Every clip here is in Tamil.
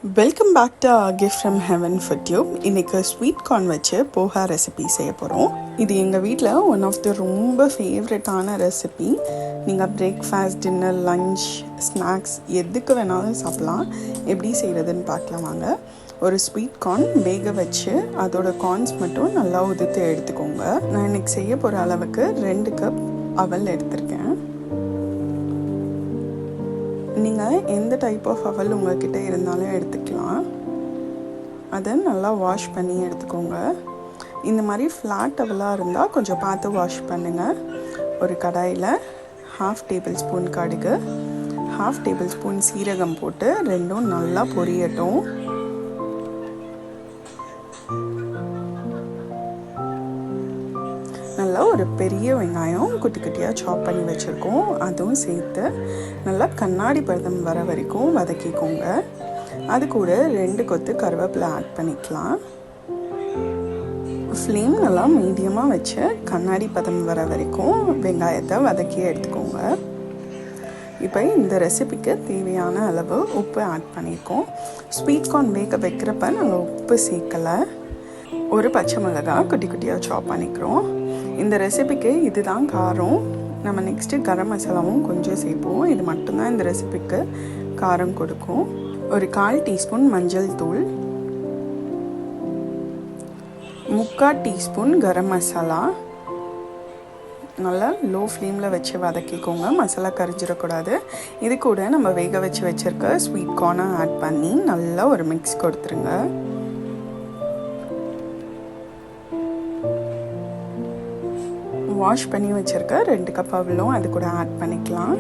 Welcome back to Gift From Heaven Food Tube. இன்றைக்கி ஸ்வீட் கார்ன் வச்சு போஹா ரெசிபி செய்ய போகிறோம். இது எங்கள் வீட்டில் ஒன் ஆஃப் த ரொம்ப ஃபேவரட்டான ரெசிபி. நீங்கள் பிரேக்ஃபாஸ்ட், டின்னர், லஞ்ச், ஸ்நாக்ஸ் எதுக்கு வேணாலும் சாப்பிட்லாம். எப்படி செய்கிறதுன்னு பார்க்கலாம் வாங்க. ஒரு ஸ்வீட் கார்ன் வேக வச்சு அதோட கார்ன்ஸ் மட்டும் நல்லா உதுத்து எடுத்துக்கோங்க. நான் இன்றைக்கி செய்ய போகிற அளவுக்கு 2 கப் அவல் எடுத்திருக்கேன். நீங்கள் எந்த டைப் ஆஃப் அவல் உங்கள்கிட்ட இருந்தாலும் எடுத்துக்கலாம். அதை நல்லா வாஷ் பண்ணி எடுத்துக்கோங்க. இந்த மாதிரி ஃப்ளாட் அவலாக இருந்தால் கொஞ்சம் பார்த்து வாஷ் பண்ணுங்கள். ஒரு கடாயில் 1/2 டேபிள் ஸ்பூன் கடுகு, 1/2 டேபிள் ஸ்பூன் சீரகம் போட்டு ரெண்டும் நல்லா பொரியட்டும். நல்லா ஒரு பெரிய வெங்காயம் குட்டி குட்டியாக சாப் பண்ணி வச்சுருக்கோம், அதுவும் சேர்த்து நல்லா கண்ணாடி பதம் வர வரைக்கும் வதக்கிக்கோங்க. அது கூட 2 கொத்து கருவேப்பிலை ஆட் பண்ணிக்கலாம். ஃப்ளேம் நல்லா மீடியமாக வச்சு கண்ணாடி பதம் வர வரைக்கும் வெங்காயத்தை வதக்கி எடுத்துக்கோங்க. இப்போ இந்த ரெசிபிக்கு தேவையான அளவு உப்பு ஆட் பண்ணியிருக்கோம். ஸ்வீட் கார்ன் வேக வைக்கிறப்ப நாங்கள் உப்பு சேர்க்கலை. ஒரு பச்சை மிளகாய் குட்டி குட்டியாக சாப் பண்ணிக்கிறோம். இந்த ரெசிபிக்கு இதுதான் காரம். நம்ம நெக்ஸ்ட்டு கரம் மசாலாவும் கொஞ்சம் சேர்ப்போம். இது மட்டும்தான் இந்த ரெசிபிக்கு காரம் கொடுக்கும். ஒரு 1/4 டீஸ்பூன் மஞ்சள் தூள், 3/4 டீஸ்பூன் கரம் மசாலா. நல்லா லோ ஃப்ளேமில் வச்சு வதக்கிக்கோங்க, மசாலா கரிஞ்சிடக்கூடாது. இது கூட நம்ம வேக வச்சு வச்சுருக்க ஸ்வீட் கார்னை ஆட் பண்ணி நல்லா ஒரு மிக்ஸ் கொடுத்துருங்க. வாஷ் பண்ணி வச்சுருக்க 2 கப் அவலும் அது கூட ஆட் பண்ணிக்கலாம்.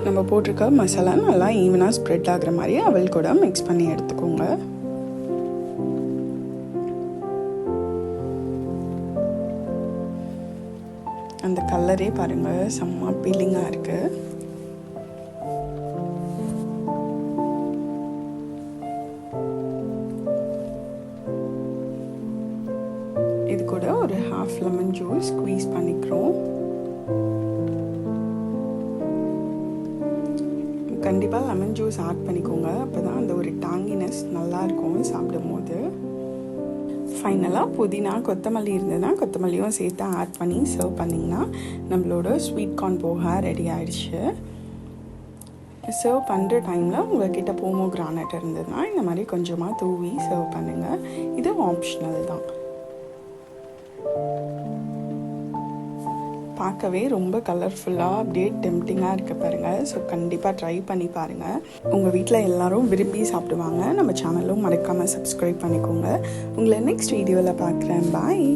நம்ம போட்டிருக்க மசாலா நல்லா ஈவனாக ஸ்ப்ரெட் ஆகிற மாதிரி அவல் கூட மிக்ஸ் பண்ணி எடுத்துக்கோங்க. அந்த கலரே பாருங்கள், செம்ம பீலிங்காக இருக்குது. இது கூட ஒரு 1/2 லெமன் ஜூஸ் ஸ்குவீஸ் பண்ணிக்கிறோம். கண்டிப்பாக லெமன் ஜூஸ் ஆட் பண்ணிக்கோங்க, அப்போ தான் அந்த ஒரு டாங்கினஸ் நல்லாயிருக்கும் சாப்பிடும் போது. ஃபைனலாக புதினா, கொத்தமல்லி இருந்ததுன்னா கொத்தமல்லியும் சேர்த்து ஆட் பண்ணி சர்வ் பண்ணிங்கன்னா நம்மளோட ஸ்வீட் கார்ன் போஹா ரெடி ஆயிடுச்சு. சர்வ் பண்ணுற டைமில் உங்கள்கிட்ட போமோகிரானட் இருந்ததுன்னா இந்த மாதிரி கொஞ்சமாக தூவி சர்வ் பண்ணுங்கள். இது ஆப்ஷனல் தான். பார்க்கவே ரொம்ப கலர்ஃபுல்லாக அப்படியே டெம்ப்டிங்காக இருக்க பாருங்கள். ஸோ கண்டிப்பாக ட்ரை பண்ணி பாருங்கள். உங்கள் வீட்டில் எல்லோரும் விரும்பி சாப்பிடுவாங்க. நம்ம சேனலும் மறக்காமல் சப்ஸ்கிரைப் பண்ணிக்கோங்க. உங்களை நெக்ஸ்ட் வீடியோவில் பார்க்குறேன். பாய்.